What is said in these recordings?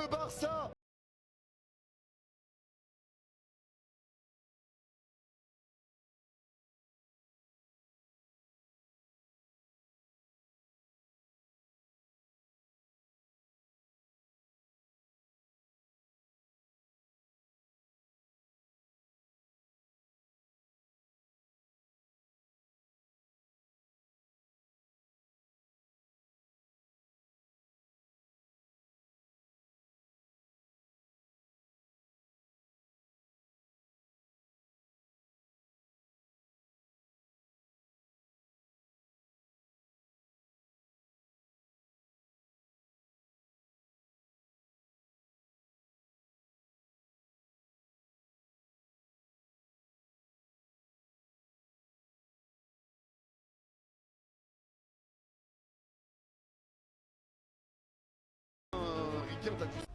le Barça.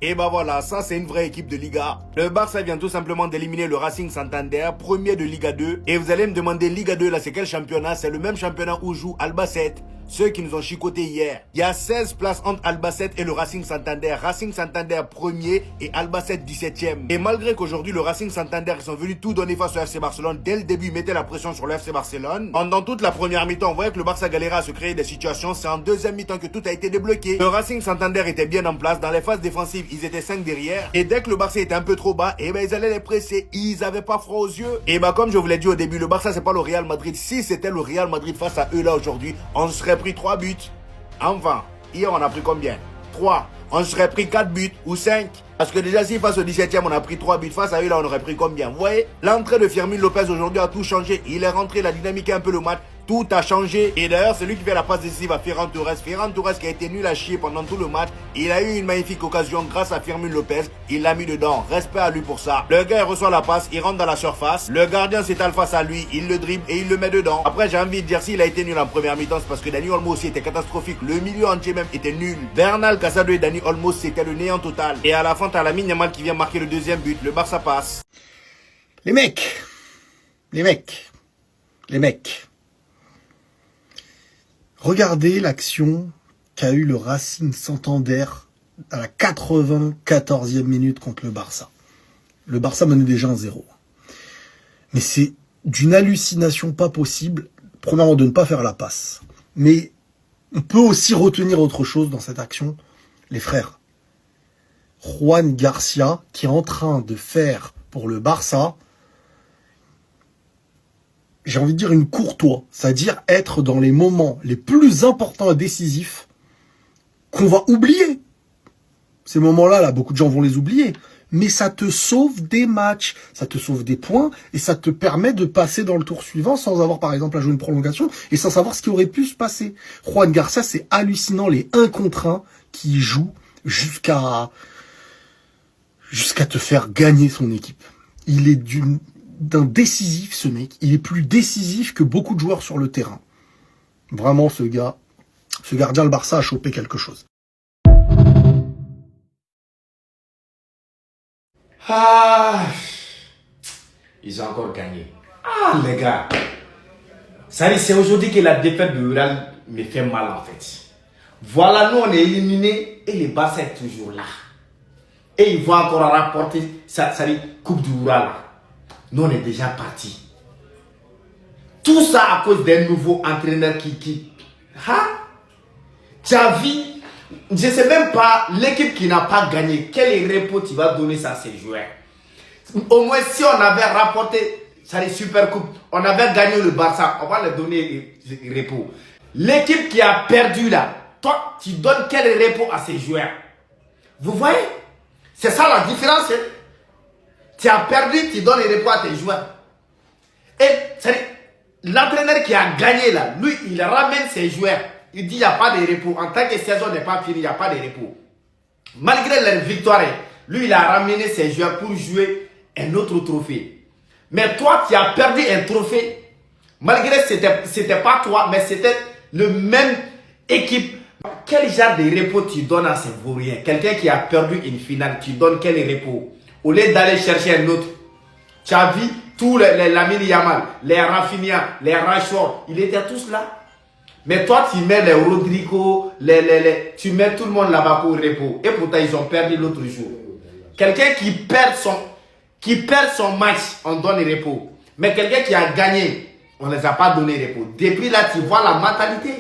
Et bah voilà, ça c'est une vraie équipe de Liga. Le Barça vient tout simplement d'éliminer le Racing Santander, premier de Liga 2. Et vous allez me demander, Liga 2 là c'est quel championnat? C'est le même championnat où joue Albacete, ceux qui nous ont chicoté hier. Il y a 16 places entre Albacete et le Racing Santander. Racing Santander premier et Albacete 17e. Et malgré qu'aujourd'hui le Racing Santander ils sont venus tout donner face au FC Barcelone, dès le début ils mettaient la pression sur le FC Barcelone. Pendant toute la première mi-temps, on voyait que le Barça galérait à se créer des situations. C'est en deuxième mi-temps que tout a été débloqué. Le Racing Santander était bien en place. Dans les phases défensives, ils étaient 5 derrière. Et dès que le Barça était un peu trop bas, et ben ils allaient les presser. Ils avaient pas froid aux yeux. Et ben comme je vous l'ai dit au début, le Barça c'est pas le Real Madrid. Si c'était le Real Madrid face à eux là aujourd'hui, on serait pris 3 buts. Enfin, hier on a pris combien? 3. On serait pris 4 buts ou 5. Parce que déjà si face au 17e on a pris 3 buts, face à eux là on aurait pris combien? Vous voyez, l'entrée de Fermín López aujourd'hui a tout changé. Il est rentré, il a dynamiqué un peu le match. Tout a changé. Et d'ailleurs, c'est lui qui fait la passe décisive à Ferran Torres. Ferran Torres qui a été nul à chier pendant tout le match. Il a eu une magnifique occasion grâce à Fermín López. Il l'a mis dedans. Respect à lui pour ça. Le gars, il reçoit la passe. Il rentre dans la surface. Le gardien s'étale face à lui. Il le dribble et il le met dedans. Après, j'ai envie de dire, s'il a été nul en première mi-temps, c'est parce que Dani Olmo aussi était catastrophique. Le milieu entier même était nul. Bernal, Casado et Dani Olmo, c'était le néant total. Et à la fin, t'as Lamine Yamal qui vient marquer le deuxième but. Le Barça passe. Les mecs. Regardez l'action qu'a eu le Racing Santander à la 94e minute contre le Barça. Le Barça menait déjà 1-0. Mais c'est d'une hallucination pas possible, premièrement de ne pas faire la passe. Mais on peut aussi retenir autre chose dans cette action, les frères. Juan Garcia qui est en train de faire pour le Barça, j'ai envie de dire une courtoisie, c'est-à-dire être dans les moments les plus importants et décisifs qu'on va oublier. Ces moments-là, là, beaucoup de gens vont les oublier. Mais ça te sauve des matchs, ça te sauve des points et ça te permet de passer dans le tour suivant sans avoir, par exemple, à jouer une prolongation et sans savoir ce qui aurait pu se passer. Juan Garcia, c'est hallucinant les 1 contre 1 qui jouent jusqu'à te faire gagner son équipe. Il est d'un décisif, ce mec. Il est plus décisif que beaucoup de joueurs sur le terrain. Vraiment, ce gardien, le Barça a chopé quelque chose. Ah, ils ont encore gagné. Ah, les gars. Ça y est, c'est aujourd'hui que la défaite de Real me fait mal en fait. Voilà, nous on est éliminés et le Barça est toujours là. Et ils vont encore rapporter sa coupe du Real. Nous on est déjà partis. Tout ça à cause d'un nouveau entraîneur qui... Hein? Tu as vu? Je ne sais même pas l'équipe qui n'a pas gagné. Quel repos tu vas donner ça à ces joueurs? Au moins si on avait rapporté ça les super coupes, on avait gagné le Barça, on va leur donner repos. L'équipe qui a perdu là, toi tu donnes quel repos à ces joueurs? Vous voyez? C'est ça la différence. Hein? Tu as perdu, tu donnes les repos à tes joueurs. Et l'entraîneur qui a gagné là, lui il ramène ses joueurs. Il dit il n'y a pas de repos. En tant que saison n'est pas finie, il n'y a pas de repos. Malgré leur victoire, lui il a ramené ses joueurs pour jouer un autre trophée. Mais toi tu as perdu un trophée. Malgré que c'était pas toi, mais c'était le même équipe. Quel genre de repos tu donnes à ces vauriens? Quelqu'un qui a perdu une finale, tu donnes quel repos? Au lieu d'aller chercher un autre. Tu as vu tous les Lamine Yamal, les Rafinha, les Rashford, ils étaient tous là. Mais toi, tu mets les Rodrigo, tu mets tout le monde là-bas pour repos. Et pourtant, ils ont perdu l'autre jour. Quelqu'un qui perd son match, on donne le repos. Mais quelqu'un qui a gagné, on ne les a pas donné repos. Depuis là, tu vois la mentalité.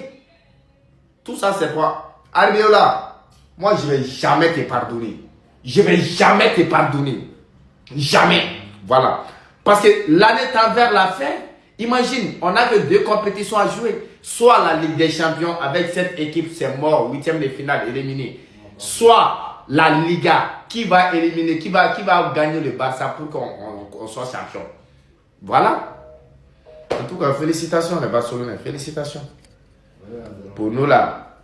Tout ça, c'est quoi? Albiolah, moi, je ne vais jamais te pardonner. Je ne vais jamais te pardonner. Jamais. Voilà. Parce que l'année tend vers la fin. Imagine, on avait 2 compétitions à jouer. Soit la Ligue des Champions avec cette équipe, c'est mort, 8e de finale éliminé. Soit la Liga qui va éliminer, qui va gagner le Barça pour qu'on soit champion. Voilà. En tout cas, félicitations les Barcelonais, félicitations. Pour nous là,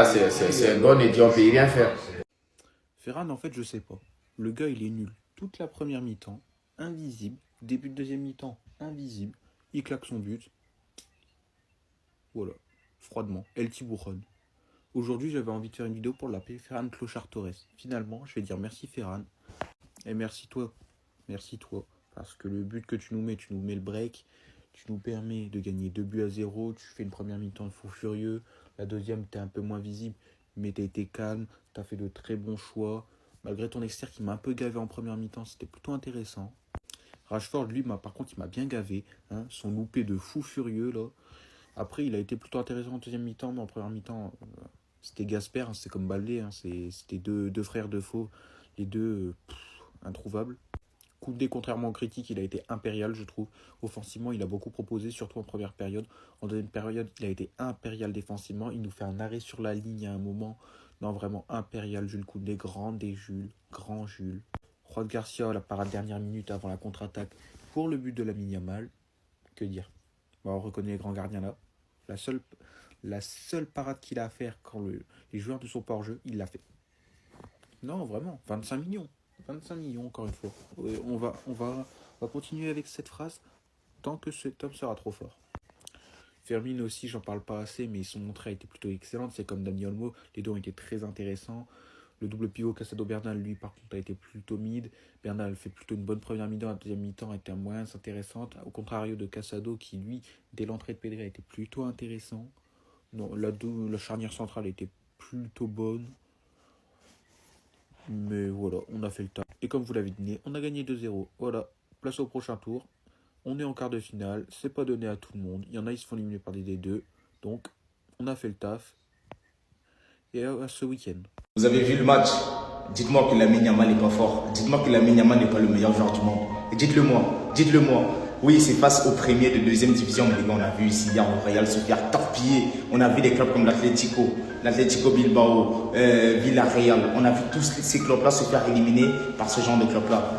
c'est un bon idiot, on ne peut rien faire. Ferran, en fait, je sais pas. Le gars, il est nul. Toute la première mi-temps, invisible. Début de deuxième mi-temps, invisible. Il claque son but. Voilà, froidement. El Tiburon. Aujourd'hui, j'avais envie de faire une vidéo pour l'appeler Ferran Clochard Torres. Finalement, je vais dire merci Ferran. Et merci toi. Merci toi. Parce que le but que tu nous mets le break. Tu nous permets de gagner 2-0. Tu fais une première mi-temps de fou furieux. La deuxième, t'es un peu moins visible. Mais t'as été calme. T'as fait de très bons choix. Malgré ton extérieur qui m'a un peu gavé en première mi-temps, c'était plutôt intéressant. Rashford, lui, par contre, il m'a bien gavé. Hein, son loupé de fou furieux, là. Après, il a été plutôt intéressant en deuxième mi-temps, mais en première mi-temps, c'était Gasper, hein, c'était comme Baldé. Hein, c'était deux frères de faux. Les deux, introuvables. Koundé, contrairement aux critiques, il a été impérial, je trouve. Offensivement, il a beaucoup proposé, surtout en première période. En deuxième période, il a été impérial défensivement. Il nous fait un arrêt sur la ligne à un moment. Non, vraiment impérial, Jules Koundé. Grand Jules. Juan Garcia, la parade dernière minute avant la contre-attaque pour le but de Lamine Yamal. Que dire? Bon, on reconnaît les grands gardiens là. La seule parade qu'il a à faire quand les joueurs ne sont pas hors jeu, il l'a fait. Non, vraiment, 25 millions. 25 millions, encore une fois. On va continuer avec cette phrase tant que cet homme sera trop fort. Firmino aussi, j'en parle pas assez, mais son entrée a été plutôt excellente. C'est comme Dani Olmo, les deux ont été très intéressants. Le double pivot Casado-Bernal, lui, par contre, a été plutôt mid. Bernal fait plutôt une bonne première mi-temps. La deuxième mi-temps était moins intéressante. Au contrario de Casado, qui, lui, dès l'entrée de Pedri, a été plutôt intéressant. Non, la charnière centrale était plutôt bonne. Mais voilà, on a fait le tas. Et comme vous l'avez deviné, on a gagné 2-0. Voilà, place au prochain tour. On est en quart de finale. C'est pas donné à tout le monde. Il y en a, ils se font éliminer par des D2. Donc, on a fait le taf. Et à ce week-end. Vous avez vu le match? Dites-moi que Lamine Yamal n'est pas fort. Dites-moi que Lamine Yamal n'est pas le meilleur joueur du monde. Dites-le moi. Oui, c'est face aux premiers de deuxième division. Mais les gars, on a vu ici hier le Real se faire torpiller. On a vu des clubs comme l'Atlético Bilbao, Villarreal. On a vu tous ces clubs-là se faire éliminer par ce genre de clubs-là.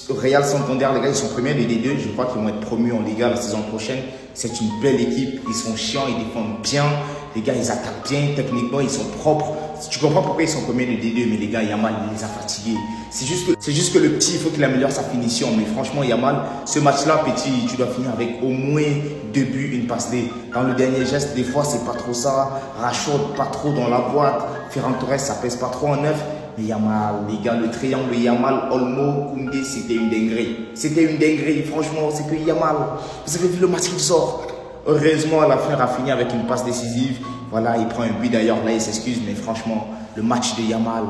Real Santander, les gars, ils sont premiers de D2. Je crois qu'ils vont être promus en Liga la saison prochaine. C'est une belle équipe. Ils sont chiants, ils défendent bien. Les gars, ils attaquent bien. Techniquement, ils sont propres. Tu comprends pourquoi ils sont premiers de D2, mais les gars, Yamal, il les a fatigués. C'est juste que le petit, il faut qu'il améliore sa finition. Mais franchement, Yamal, ce match-là, petit, tu dois finir avec au moins 2 buts, une passe D. Dans le dernier geste, des fois, c'est pas trop ça. Rashford, pas trop dans la boîte. Ferran Torres, ça pèse pas trop en neuf. Mais Yamal, les gars, le triangle Yamal, Olmo, Koundé, c'était une dinguerie. Franchement, c'est que Yamal. Vous avez vu le match qu'il sort? Heureusement, à la fin, il a fini avec une passe décisive. Voilà, il prend un but d'ailleurs. Là, il s'excuse. Mais franchement, le match de Yamal,